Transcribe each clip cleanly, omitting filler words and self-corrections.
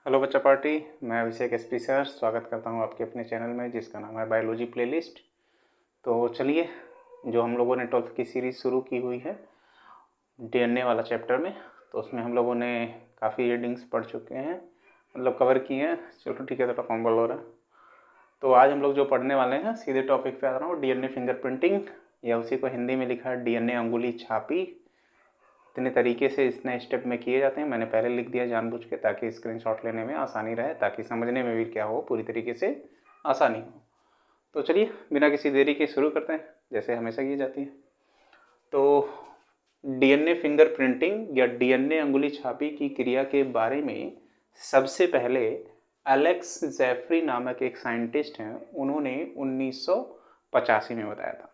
Hello बच्चा party. मैं अभिषेक SP sir स्वागत करता हूं आपके अपने चैनल में जिसका नाम है बायोलॉजी प्लेलिस्ट। तो चलिए, जो हम लोगों ने 12th की सीरीज़ शुरू की हुई है डीएनए वाला चैप्टर में, तो उसमें हम लोगों ने काफ़ी रीडिंग्स पढ़ चुके हैं, मतलब कवर किए हैं। चलो ठीक है, थोड़ा फॉर्मल हो रहा है। तो आज हम लोग जो पढ़ने वाले हैं सीधे टॉपिक पे आ रहा हूँ, डीएनए फिंगरप्रिंटिंग, या उसी को हिंदी में लिखा है डीएनए अंगुली छापी। इतने तरीके से इतने स्टेप में किए जाते हैं, मैंने पहले लिख दिया जानबूझ के ताकि स्क्रीनशॉट लेने में आसानी रहे, ताकि समझने में भी क्या हो, पूरी तरीके से आसानी हो। तो चलिए बिना किसी देरी के शुरू करते हैं, जैसे हमेशा की जाती है। तो डीएनए फिंगरप्रिंटिंग या डीएनए अंगुली छापी की क्रिया के बारे में सबसे पहले एलेक्स जेफरी नामक एक साइंटिस्ट हैं, उन्होंने 1985 में बताया था।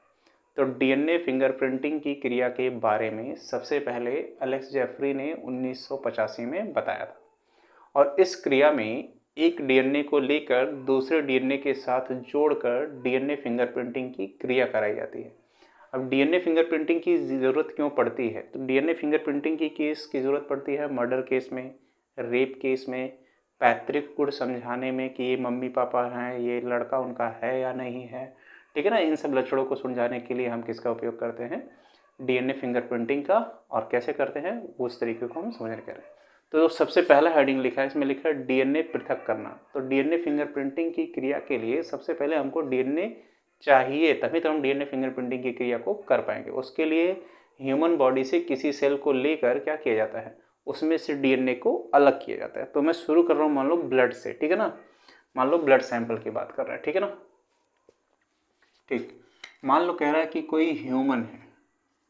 तो डीएनए फिंगरप्रिंटिंग की क्रिया के बारे में सबसे पहले एलेक्स जेफरी ने 1985 में बताया था। और इस क्रिया में एक डीएनए को लेकर दूसरे डीएनए के साथ जोड़कर डीएनए फिंगरप्रिंटिंग की क्रिया कराई जाती है। अब डीएनए फिंगरप्रिंटिंग की ज़रूरत क्यों पड़ती है? तो डीएनए फिंगरप्रिंटिंग की केस की ज़रूरत पड़ती है मर्डर केस में, रेप केस में, पैतृक गुण समझाने में कि ये मम्मी पापा हैं, ये लड़का उनका है या नहीं है, ठीक है ना। इन सब लक्षणों को सुलझाने के लिए हम किसका उपयोग करते हैं? डीएनए फिंगरप्रिंटिंग का। और कैसे करते हैं उस तरीके को हम समझने करें। तो सबसे पहला हेडिंग लिखा है, इसमें लिखा है डीएनए पृथक करना। तो डीएनए फिंगरप्रिंटिंग की क्रिया के लिए सबसे पहले हमको डीएनए चाहिए, तभी तो हम डीएनए फिंगरप्रिंटिंग की क्रिया को कर पाएंगे। उसके लिए ह्यूमन बॉडी से किसी सेल को लेकर क्या किया जाता है, उसमें से डीएनए को अलग किया जाता है। तो मैं शुरू कर रहा हूँ मान लो ब्लड से, ठीक है ना। मान लो ब्लड सैंपल की बात कर रहे हैं, ठीक है ना। ठीक, मान लो कह रहा है कि कोई ह्यूमन है,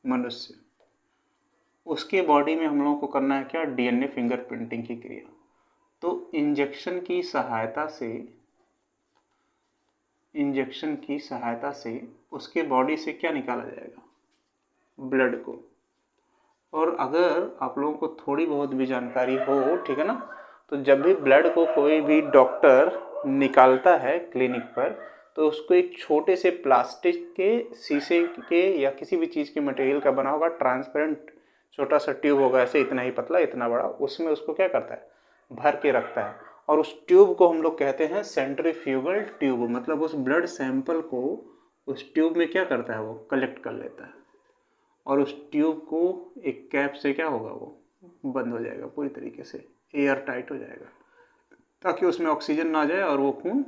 मनुष्य, उसके बॉडी में हम लोगों को करना है क्या? डीएनए फिंगरप्रिंटिंग की क्रिया। तो इंजेक्शन की सहायता से उसके बॉडी से क्या निकाला जाएगा? ब्लड को। और अगर आप लोगों को थोड़ी बहुत भी जानकारी हो, ठीक है ना, तो जब भी ब्लड को कोई भी डॉक्टर निकालता है क्लिनिक पर, तो उसको एक छोटे से प्लास्टिक के, शीशे के या किसी भी चीज़ के मटेरियल का बना होगा, ट्रांसपेरेंट छोटा सा ट्यूब होगा, ऐसे इतना ही पतला इतना बड़ा, उसमें उसको क्या करता है, भर के रखता है। और उस ट्यूब को हम लोग कहते हैं सेंट्रीफ्यूगल ट्यूब। मतलब उस ब्लड सैंपल को उस ट्यूब में क्या करता है, वो कलेक्ट कर लेता है। और उस ट्यूब को एक कैप से क्या होगा, वो बंद हो जाएगा पूरी तरीके से, एयर टाइट हो जाएगा, ताकि उसमें ऑक्सीजन ना जाए और वो खून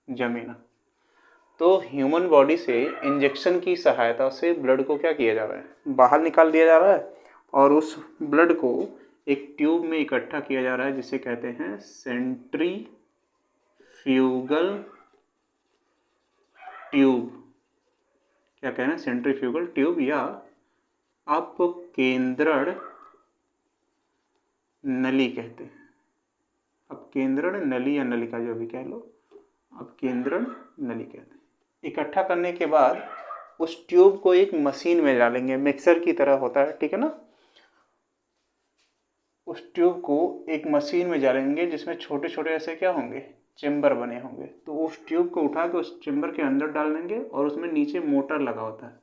जमे ना। तो ह्यूमन बॉडी से इंजेक्शन की सहायता से ब्लड को क्या किया जा रहा है, बाहर निकाल दिया जा रहा है, और उस ब्लड को एक ट्यूब में इकट्ठा किया जा रहा है, जिसे कहते हैं सेंट्रीफ्यूगल ट्यूब। क्या कहना है? सेंट्रीफ्यूगल ट्यूब या अपकेंद्रण नली कहते हैं। अपकेंद्रण नली या नलिका जो भी कह लो, अपकेंद्रण नली कहते हैं। इकट्ठा करने के बाद उस ट्यूब को एक मशीन में डालेंगे, मिक्सर की तरह होता है, ठीक है ना। उस ट्यूब को एक मशीन में डालेंगे जिसमें छोटे छोटे ऐसे क्या होंगे, चेम्बर बने होंगे। तो उस ट्यूब को उठा के उस चेम्बर के अंदर डाल देंगे, और उसमें नीचे मोटर लगा होता है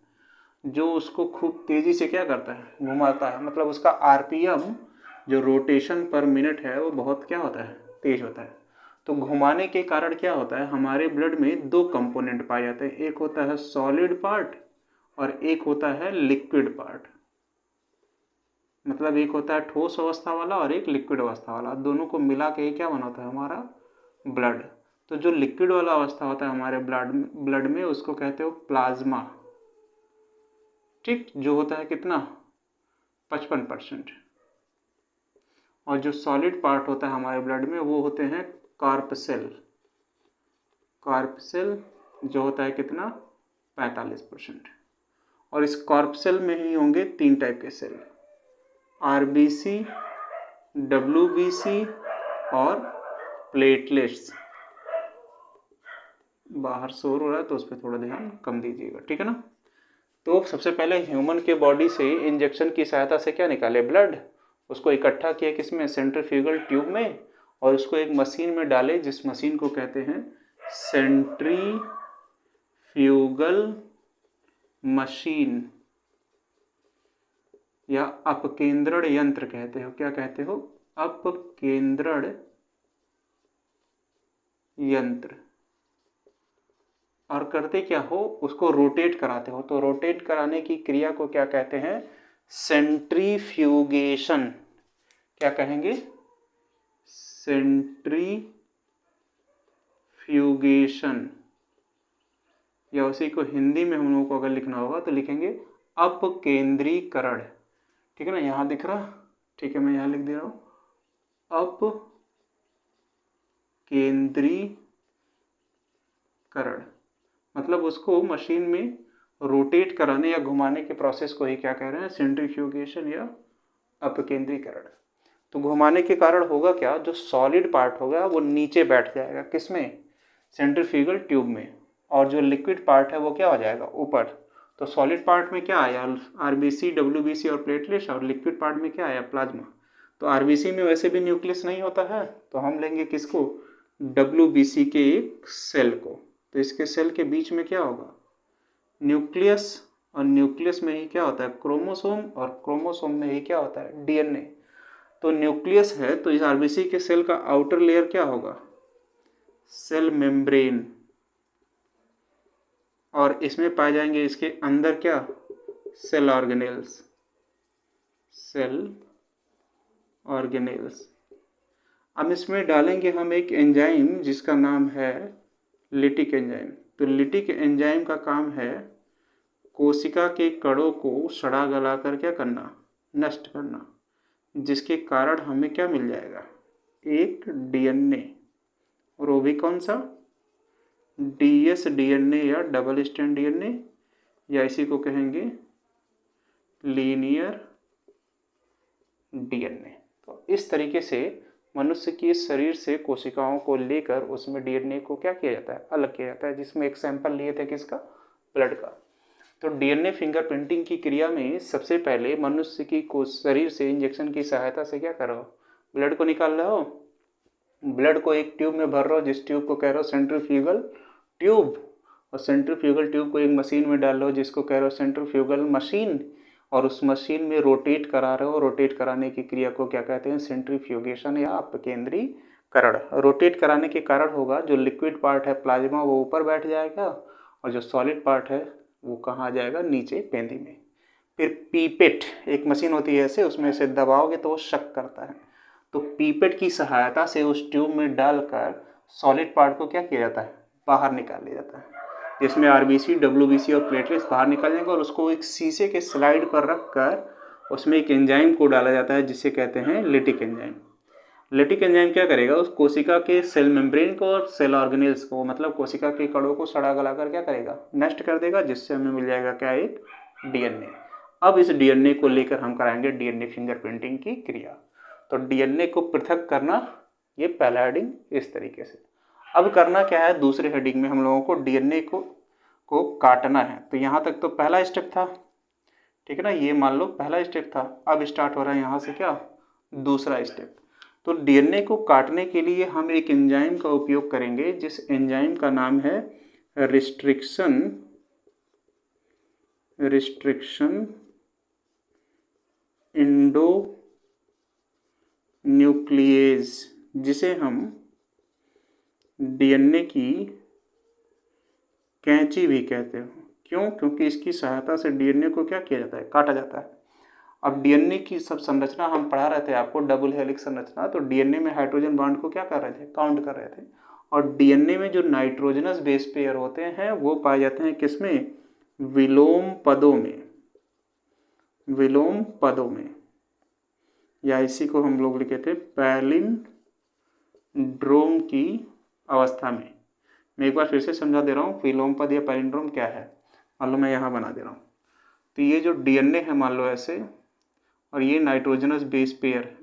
जो उसको खूब तेज़ी से क्या करता है, घुमाता है। मतलब उसका आरपीएम, जो रोटेशन पर मिनट है, वो बहुत क्या होता है, तेज होता है। तो घुमाने के कारण क्या होता है, हमारे ब्लड में दो कंपोनेंट पाए जाते हैं, एक होता है सॉलिड पार्ट और एक होता है लिक्विड पार्ट। मतलब एक होता है ठोस अवस्था वाला और एक लिक्विड अवस्था वाला, दोनों को मिला के क्या बनाता है, हमारा ब्लड। तो जो लिक्विड वाला अवस्था होता है हमारे ब्लड में, उसको कहते हो प्लाज्मा, ठीक, जो होता है कितना, 55%। और जो सॉलिड पार्ट होता है हमारे ब्लड में, वो होते हैं कार्पसेल। कार्पसेल जो होता है कितना, 45%। और इस कार्पसेल में ही होंगे 3 टाइप के सेल, आरबीसी, डब्ल्यूबीसी और प्लेटलेट्स। बाहर शोर हो रहा है तो उस पर थोड़ा ध्यान कम दीजिएगा, ठीक है ना। तो सबसे पहले ह्यूमन के बॉडी से इंजेक्शन की सहायता से क्या निकाले, ब्लड। उसको इकट्ठा किया किसमें, सेंट्रीफ्यूगल ट्यूब में, और उसको एक मशीन में डाले, जिस मशीन को कहते हैं सेंट्रीफ्यूगल मशीन या अपकेंद्रण यंत्र कहते हो। क्या कहते हो, अपकेंद्रण यंत्र, और करते क्या हो, उसको रोटेट कराते हो। तो रोटेट कराने की क्रिया को क्या कहते हैं, सेंट्रीफ्यूगेशन। क्या कहेंगे, सेंट्रीफ्यूगेशन, या उसी को हिंदी में हम लोगों को अगर लिखना होगा तो लिखेंगे अपकेंद्रीकरण। ठीक है ना, यहाँ दिख रहा, ठीक है, मैं यहाँ लिख दे रहा हूँ अपकेंद्रीकरण, मतलब उसको मशीन में रोटेट कराने या घुमाने के प्रोसेस को ही क्या कह रहे हैं, सेंट्रीफ्यूगेशन या अपकेंद्रीकरण। तो घुमाने के कारण होगा क्या, जो सॉलिड पार्ट होगा वो नीचे बैठ जाएगा, किसमें, सेंट्रीफ्यूगल ट्यूब में, और जो लिक्विड पार्ट है वो क्या हो जाएगा, ऊपर। तो सॉलिड पार्ट में क्या आया, आरबीसी, डब्ल्यूबीसी और प्लेटलेट्स, और लिक्विड पार्ट में क्या आया, प्लाज्मा। तो आरबीसी में वैसे भी न्यूक्लियस नहीं होता है, तो हम लेंगे किसको, डब्ल्यूबीसी के एक सेल को। तो इसके सेल के बीच में क्या होगा, न्यूक्लियस, और न्यूक्लियस में ही क्या होता है, क्रोमोसोम, और क्रोमोसोम में ही क्या होता है, डीएनए। तो न्यूक्लियस है, तो इस आरबीसी के सेल का आउटर लेयर क्या होगा, सेल मेम्ब्रेन, और इसमें पाए जाएंगे इसके अंदर क्या, सेल ऑर्गेनेल्स, सेल ऑर्गेनेल्स। अब इसमें डालेंगे हम एक एंजाइम जिसका नाम है लिटिक एंजाइम। तो लिटिक एंजाइम का काम है कोशिका के कणों को सड़ा गला कर क्या करना, नष्ट करना, जिसके कारण हमें क्या मिल जाएगा, एक डीएनए, और वो भी कौन सा, डीएस डीएनए या डबल स्ट्रैंड डीएनए, या इसी को कहेंगे लीनियर डीएनए। तो इस तरीके से मनुष्य के शरीर से कोशिकाओं को लेकर उसमें डीएनए को क्या किया जाता है, अलग किया जाता है, जिसमें एक सैंपल लिए थे किसका, ब्लड का। तो डीएनए फिंगरप्रिंटिंग की क्रिया में सबसे पहले मनुष्य की शरीर से इंजेक्शन की सहायता से क्या कर रहे हो, ब्लड को निकाल रहे हो, ब्लड को एक ट्यूब में भर रहे हो, जिस ट्यूब को कह रहे हो सेंट्रीफ्यूगल ट्यूब, और सेंट्रीफ्यूगल ट्यूब को एक मशीन में डाल रहे हो जिसको कह रहे हो सेंट्रीफ्यूगल मशीन, और उस मशीन में रोटेट करा रहे हो। रोटेट कराने की क्रिया को क्या कहते हैं, सेंट्रीफ्यूगेशन या अपकेंद्रीकरण। रोटेट कराने के कारण होगा जो लिक्विड पार्ट है प्लाज्मा वो ऊपर बैठ जाएगा, और जो सॉलिड पार्ट है वो कहाँ आ जाएगा, नीचे पेंदी में। फिर पीपेट एक मशीन होती है ऐसे, उसमें से दबाओगे तो वो शक करता है। तो पीपेट की सहायता से उस ट्यूब में डालकर सॉलिड पार्ट को क्या किया जाता है, बाहर निकाल लिया जाता है, जिसमें आरबीसी, डब्ल्यूबीसी और प्लेटलेट्स बाहर निकाल जाएंगे, और उसको एक शीशे के स्लाइड पर रखकर उसमें एक एंजाइम को डाला जाता है जिसे कहते हैं लिटिक एंजाइम। लिटिक एंजाइम क्या करेगा, उस कोशिका के सेल मेम्ब्रेन को और सेल ऑर्गेनेल्स को, मतलब कोशिका के कणों को सड़ा गला कर क्या करेगा, नष्ट कर देगा, जिससे हमें मिल जाएगा क्या, एक डीएनए। अब इस डीएनए को लेकर हम कराएंगे डीएनए फिंगरप्रिंटिंग की क्रिया। तो डीएनए को पृथक करना, ये पहला हेडिंग इस तरीके से। अब करना क्या है, दूसरे हेडिंग में हम लोगों को डीएनए को काटना है। तो यहाँ तक तो पहला स्टेप था, ठीक है ना, ये मान लो पहला स्टेप था। अब स्टार्ट हो रहा है यहाँ से क्या, दूसरा स्टेप। तो डीएनए को काटने के लिए हम एक एंजाइम का उपयोग करेंगे, जिस एंजाइम का नाम है रिस्ट्रिक्शन एंडोन्यूक्लिएज, जिसे हम डीएनए की कैंची भी कहते हैं। क्यों, क्योंकि इसकी सहायता से डीएनए को क्या किया जाता है, काटा जाता है। अब डीएनए की सब संरचना हम पढ़ा रहे थे आपको, डबल हेलिक्स संरचना। तो डीएनए में हाइड्रोजन बॉन्ड को क्या कर रहे थे, काउंट कर रहे थे। और डीएनए में जो नाइट्रोजनस बेस पेयर होते हैं वो पाए जाते हैं किसमें, विलोम पदों में, विलोम पदों में, या इसी को हम लोग लिखे थे पैलिंड्रोम की अवस्था में। मैं एक बार फिर से समझा दे रहा हूँ, विलोम पद या पैलिंड्रोम क्या है। मान लो मैं यहाँ बना दे रहा हूँ, तो ये जो डीएनए है मान लो ऐसे, और ये नाइट्रोजनस बेस पेयर है।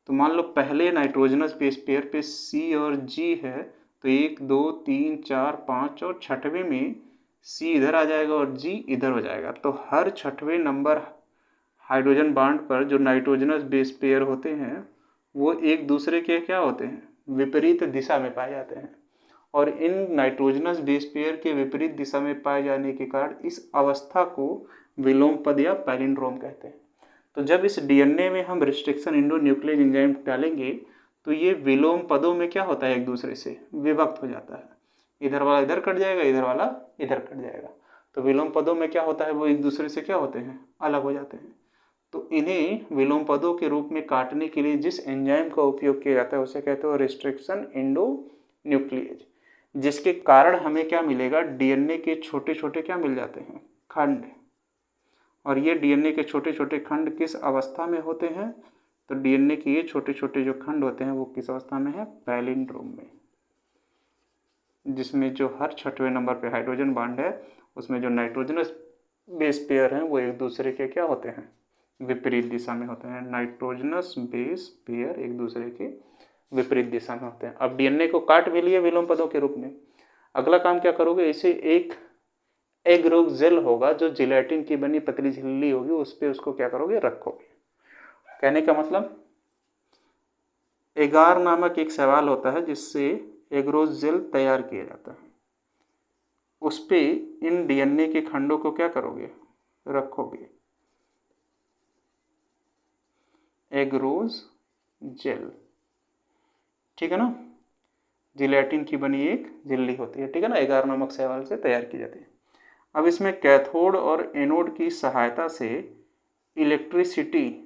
तो मान लो पहले नाइट्रोजनस बेस पेयर पे सी और जी है, तो 1 2 3 4 5, और छठवें में सी इधर आ जाएगा और जी इधर हो जाएगा। तो हर छठवें नंबर हाइड्रोजन बॉन्ड पर जो नाइट्रोजनस बेस पेयर होते हैं वो एक दूसरे के क्या होते हैं, विपरीत दिशा में पाए जाते हैं। और इन नाइट्रोजनस बेस पेयर के विपरीत दिशा में पाए जाने के कारण इस अवस्था को विलोम पद या पैलिंड्रोम कहते हैं। तो जब इस डीएनए में हम रिस्ट्रिक्शन एंडोन्यूक्लिएज एंजाइम डालेंगे तो ये विलोम पदों में क्या होता है, एक दूसरे से विभक्त हो जाता है। इधर वाला इधर कट जाएगा, इधर वाला इधर कट जाएगा। तो विलोम पदों में क्या होता है, वो एक दूसरे से क्या होते हैं, अलग हो जाते हैं। तो इन्हें विलोम पदों के रूप में काटने के लिए जिस एंजाइम का उपयोग किया जाता है उसे कहते हैं रिस्ट्रिक्शन एंडोन्यूक्लिएज, जिसके कारण हमें क्या मिलेगा, डीएनए के छोटे छोटे क्या मिल जाते हैं, खंड। और ये डीएनए के छोटे छोटे खंड किस अवस्था में होते हैं, तो डीएनए के ये छोटे छोटे जो खंड होते हैं वो किस अवस्था में है, पैलिंड्रोम में, जिसमें जो हर 6वें नंबर पे हाइड्रोजन बॉन्ड है उसमें जो नाइट्रोजनस बेस पेयर हैं वो एक दूसरे के क्या होते हैं, विपरीत दिशा में होते हैं। नाइट्रोजनस बेस पेयर एक दूसरे के विपरीत दिशा में होते हैं। अब डीएनए को काट भी लिए विलोम पदों के रूप में, अगला काम क्या करोगे, इसे एक एग जेल होगा जो जिलेटिन की बनी पतली झिल्ली होगी, उस पर उसको क्या करोगे, रखोगे। कहने का मतलब एगार नामक एक सवाल होता है जिससे एगरोज जेल तैयार किया जाता है, उस पे इन डीएनए के खंडों को क्या करोगे, रखोगे, एगरोज जेल, ठीक है ना। जिलेटिन की बनी एक झिल्ली होती है, ठीक है ना, एगार नामक शैवाल से तैयार की जाती है। अब इसमें कैथोड और एनोड की सहायता से इलेक्ट्रिसिटी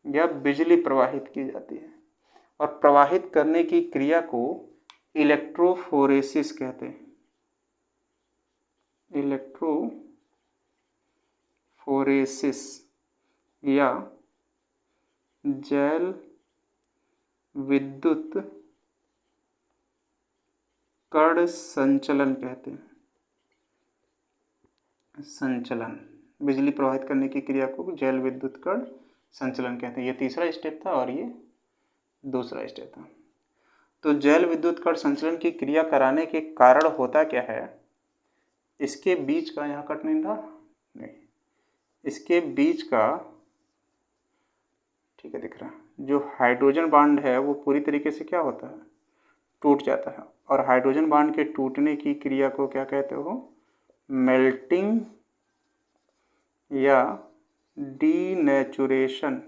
या बिजली प्रवाहित की जाती है, और प्रवाहित करने की क्रिया को इलेक्ट्रोफोरेसिस कहते हैं। इलेक्ट्रोफोरेसिस या जैल विद्युत कण संचलन कहते हैं। संचलन, बिजली प्रवाहित करने की क्रिया को जैल विद्युत कण संचलन कहते हैं। ये तीसरा स्टेप था और ये दूसरा स्टेप था। तो जैल विद्युत कण संचलन की क्रिया कराने के कारण होता क्या है, इसके बीच का, यहाँ कट नहीं था, नहीं, इसके बीच का, ठीक है दिख रहा, जो हाइड्रोजन बॉन्ड है वो पूरी तरीके से क्या होता है, टूट जाता है। और हाइड्रोजन बॉन्ड के टूटने की क्रिया को क्या कहते हो, मेल्टिंग या डीनेचुरेशन,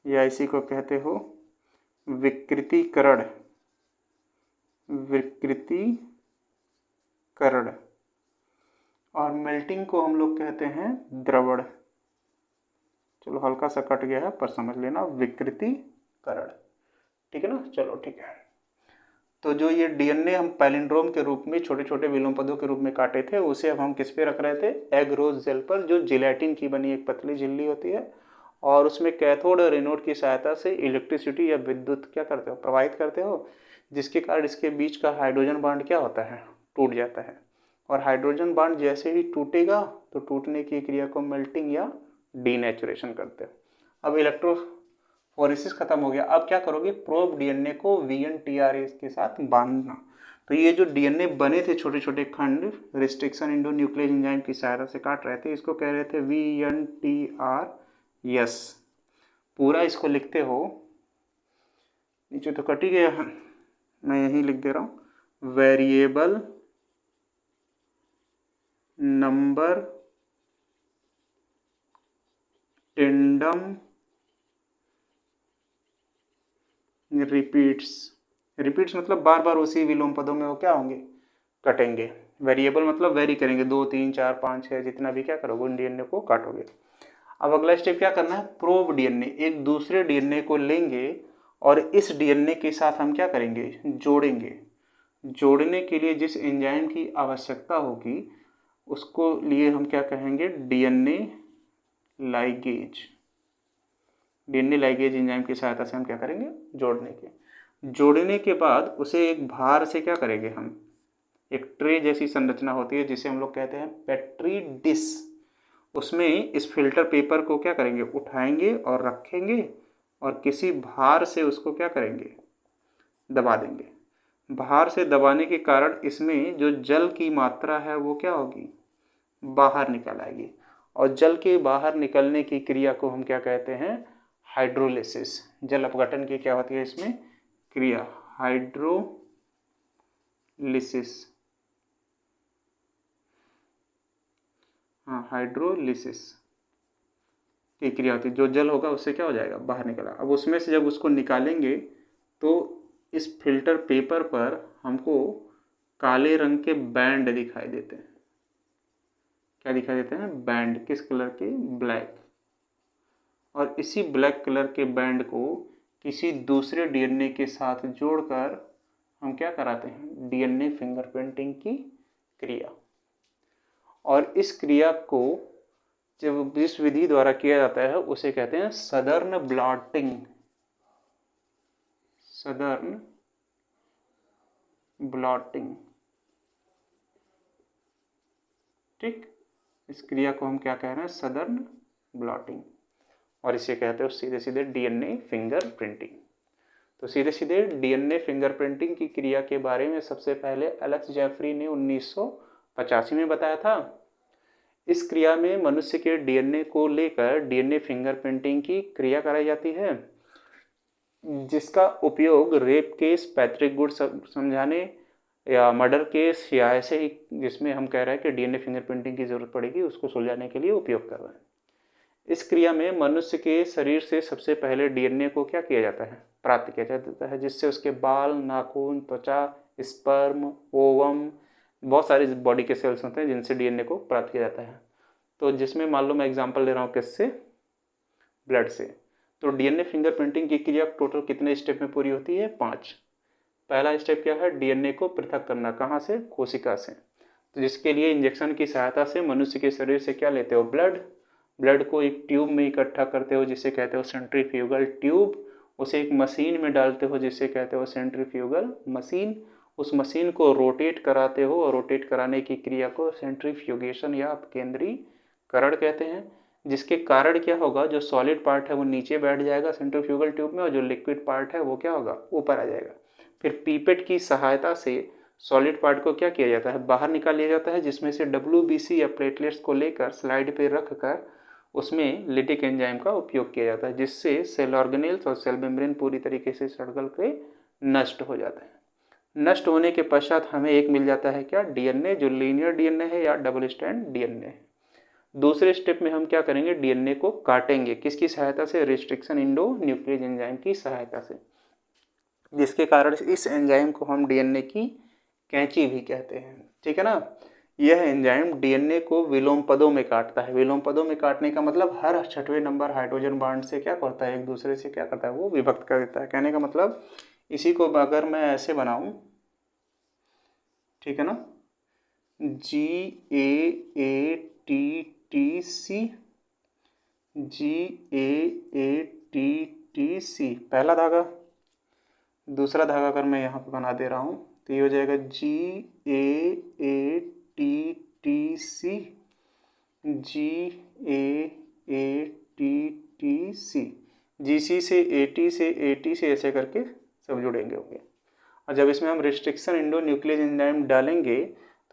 या इसी को कहते हो विकृतीकरण। विकृतीकरण, और मेल्टिंग को हम लोग कहते हैं द्रवण। चलो हल्का सा कट गया है पर समझ लेना, विकृतीकरण, ठीक है ना। चलो ठीक है। तो जो ये डीएनए हम पैलिंड्रोम के रूप में छोटे छोटे विलोम पदों के रूप में काटे थे, उसे अब हम किस पे रख रहे थे, एगरोज जेल पर, जो जिलेटिन की बनी एक पतली झिल्ली होती है, और उसमें कैथोड और एनोड की सहायता से इलेक्ट्रिसिटी या विद्युत क्या करते हो, प्रवाहित करते हो, जिसके कारण इसके बीच का हाइड्रोजन बॉन्ड क्या होता है, टूट जाता है। और हाइड्रोजन बॉन्ड जैसे ही टूटेगा तो टूटने की क्रिया को मेल्टिंग या डीनेचुरेशन करते हो। अब इलेक्ट्रोफोरेसिस खत्म हो गया, अब क्या करोगे, प्रोब डीएनए को VNTRA के साथ बांधना। तो ये जो डीएनए बने थे छोटे छोटे खंड, रिस्ट्रिक्शन एंडोन्यूक्लिएज एंजाइम की सहायता से काट रहे थे, इसको कह रहे थे VNTRS। पूरा इसको लिखते हो, नीचे तो कट ही गया है, मैं यहीं लिख दे रहा हूँ, वेरिएबल नंबर टेंडम रिपीट्स मतलब बार बार उसी विलोम पदों में वो क्या होंगे, कटेंगे। वेरिएबल मतलब वेरी करेंगे, 2 3 4 5 6 जितना भी क्या करोगे उन डीएनए को काटोगे। अब अगला स्टेप क्या करना है, प्रोब डीएनए, एक दूसरे डीएनए को लेंगे और इस डीएनए के साथ हम क्या करेंगे, जोड़ेंगे। जोड़ने के लिए जिस एंजाइम की आवश्यकता होगी उसको लिए हम क्या कहेंगे, DNA ligase. DNA ligase enzyme की सहायता से हम क्या करेंगे, जोड़ने के बाद उसे एक भार से क्या करेंगे हम, एक ट्रे जैसी संरचना होती है जिसे हम लोग कहते हैं पेट्री डिश, उसमें इस फिल्टर पेपर को क्या करेंगे, उठाएंगे और रखेंगे, और किसी भार से उसको क्या करेंगे, दबा देंगे। भार से दबाने के कारण इसमें जो जल की मात्रा है वो क्या होगी, बाहर निकल आएगी, और जल के बाहर निकलने की क्रिया को हम क्या कहते हैं, हाइड्रोलिसिस। जल अपघटन की क्या होती है इसमें क्रिया, हाइड्रोलिसिस। हाँ, हाइड्रोलिसिस। की क्रिया होती है। जो जल होगा उससे क्या हो जाएगा, बाहर निकला। अब उसमें से जब उसको निकालेंगे तो इस फिल्टर पेपर पर हमको काले रंग के बैंड दिखाई देते हैं। क्या दिखाई देते हैं, बैंड। किस कलर के, ब्लैक। और इसी ब्लैक कलर के बैंड को किसी दूसरे डीएनए के साथ जोड़कर हम क्या कराते हैं, डीएनए फिंगरप्रिंटिंग की क्रिया। और इस क्रिया को जब जिस विधि द्वारा किया जाता है उसे कहते हैं सदर्न ब्लॉटिंग। सदर्न ब्लॉटिंग, ठीक। इस क्रिया को हम क्या कह रहे हैं, सदर्न ब्लॉटिंग। और इसे कहते हैं सीधे सीधे डीएनए फिंगरप्रिंटिंग। तो सीधे सीधे डीएनए फिंगरप्रिंटिंग की क्रिया के बारे में सबसे पहले एलेक्स जेफरी ने 1985 में बताया था। इस क्रिया में मनुष्य के डीएनए को लेकर डीएनए फिंगरप्रिंटिंग की क्रिया कराई जाती है, जिसका उपयोग रेप केस, पैतृक गुण समझाने या मर्डर केस या ऐसे ही जिसमें हम कह रहे हैं कि डीएनए फिंगरप्रिंटिंग की जरूरत पड़ेगी उसको सुलझाने के लिए उपयोग कर रहे हैं। इस क्रिया में मनुष्य के शरीर से सबसे पहले डीएनए को क्या किया जाता है, प्राप्त किया जाता है, जिससे उसके बाल, नाखून, त्वचा, स्पर्म, ओवम, बहुत सारे बॉडी के सेल्स होते हैं जिनसे डीएनए को प्राप्त किया जाता है। तो जिसमें मान लो मैं एग्जांपल ले रहा हूँ किससे, ब्लड से। तो डीएनए फिंगरप्रिंटिंग की क्रिया टोटल कितने स्टेप में पूरी होती है, 5। पहला स्टेप क्या है, डीएनए को पृथक करना। कहाँ से, कोशिका से। तो जिसके लिए इंजेक्शन की सहायता से मनुष्य के शरीर से क्या लेते हो, ब्लड को एक ट्यूब में इकट्ठा करते हो जिसे कहते हो सेंट्रीफ्यूगल ट्यूब। उसे एक मशीन में डालते हो जिसे कहते हो सेंट्रीफ्यूगल मशीन। उस मशीन को रोटेट कराते हो और रोटेट कराने की क्रिया को सेंट्रीफ्यूगेशन या अपकेंद्रीकरण कहते हैं। जिसके कारण क्या होगा, जो सॉलिड पार्ट है वो नीचे बैठ जाएगा सेंट्रीफ्यूगल ट्यूब में और जो लिक्विड पार्ट है वो क्या होगा, ऊपर आ जाएगा। फिर पीपेट की सहायता से सॉलिड पार्ट को क्या किया जाता है, बाहर निकाल लिया जाता है, जिसमें से WBC या प्लेटलेट्स को लेकर स्लाइड पे रख कर उसमें लिटिक एंजाइम का उपयोग किया जाता है, जिससे सेल ऑर्गेनेल्स और सेल मेम्ब्रेन पूरी तरीके से सड़गल के नष्ट हो जाते हैं। नष्ट होने के पश्चात हमें एक मिल जाता है क्या, डीएनए, जो लीनियर डीएनए है या डबल स्ट्रैंड डीएनए है। दूसरे स्टेप में हम क्या करेंगे, डीएनए को काटेंगे। किसकी सहायता से, रिस्ट्रिक्शन इंडो न्यूक्लियस एंजाइम की सहायता से, जिसके कारण इस एंजाइम को हम डीएनए की कैंची भी कहते हैं, ठीक है ना। यह एंजाइम डीएनए को विलोम पदों में काटता है। विलोम पदों में काटने का मतलब हर 6वें नंबर हाइड्रोजन बॉन्ड से क्या करता है, एक दूसरे से क्या करता है, वो विभक्त कर देता है। कहने का मतलब इसी को अगर मैं ऐसे बनाऊं, ठीक है ना, GAATTC, GAATTC पहला धागा। दूसरा धागा अगर मैं यहाँ पे बना दे रहा हूँ तो ये हो जाएगा GAATTC, GAATTC। GC से AT से AT से ऐसे करके सब जुड़ेंगे होंगे। और जब इसमें हम रिस्ट्रिक्शन इंडो न्यूक्लियस एंजाइम डालेंगे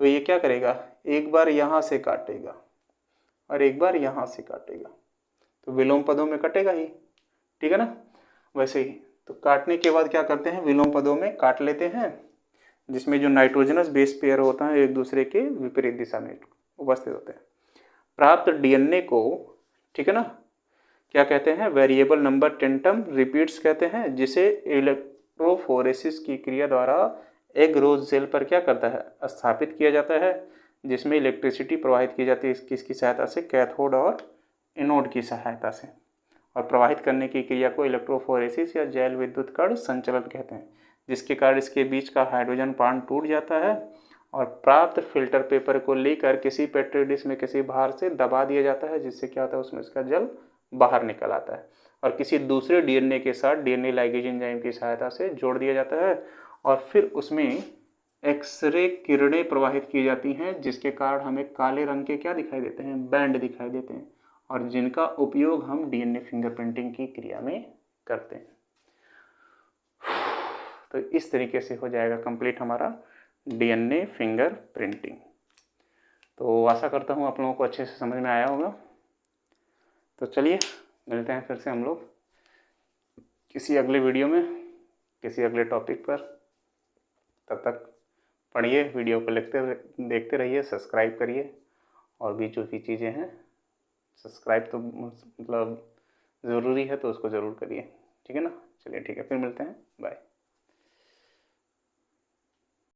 तो ये क्या करेगा, एक बार यहाँ से काटेगा और एक बार यहाँ से काटेगा, तो विलोम पदों में कटेगा ही, ठीक है ना। वैसे ही तो काटने के बाद क्या करते हैं, विलोम पदों में काट लेते हैं, जिसमें जो नाइट्रोजनस बेस पेयर होता है एक दूसरे के विपरीत दिशा में उपस्थित होते हैं। प्राप्त डीएनए को, ठीक है ना, क्या कहते हैं, वेरिएबल नंबर टेंटम रिपीट्स कहते हैं, जिसे इलेक्ट्रोफोरेसिस की क्रिया द्वारा एग रोज सेल पर क्या करता है, स्थापित किया जाता है, जिसमें इलेक्ट्रिसिटी प्रवाहित की जाती है किसकी सहायता से, कैथोड और एनोड की सहायता से। और प्रवाहित करने की क्रिया को इलेक्ट्रोफोरेसिस या जैल विद्युत कण संचलन कहते हैं, जिसके कारण इसके बीच का हाइड्रोजन बांड टूट जाता है और प्राप्त फिल्टर पेपर को लेकर किसी पेट्री डिश में किसी भार से दबा दिया जाता है, जिससे क्या होता है, उसमें इसका जल बाहर निकल आता है और किसी दूसरे डीएनए के साथ डीएनए लाइगेज एंजाइम की सहायता से जोड़ दिया जाता है। और फिर उसमें एक्सरे किरणें प्रवाहित की जाती हैं, जिसके कारण हमें काले रंग के क्या दिखाई देते हैं, बैंड दिखाई देते हैं, और जिनका उपयोग हम डीएनए फिंगरप्रिंटिंग की क्रिया में करते हैं। तो इस तरीके से हो जाएगा कंप्लीट हमारा डीएनए फिंगरप्रिंटिंग। तो आशा करता हूँ आप लोगों को अच्छे से समझ में आया होगा। तो चलिए मिलते हैं फिर से हम लोग किसी अगले वीडियो में, किसी अगले टॉपिक पर। तब तक पढ़िए, वीडियो को देखते रहिए, सब्सक्राइब करिए और भी जो भी चीज़ें हैं सब्सक्राइब तो मतलब ज़रूरी है, तो उसको ज़रूर करिए, ठीक है ना। चलिए ठीक है, फिर मिलते हैं, बाय।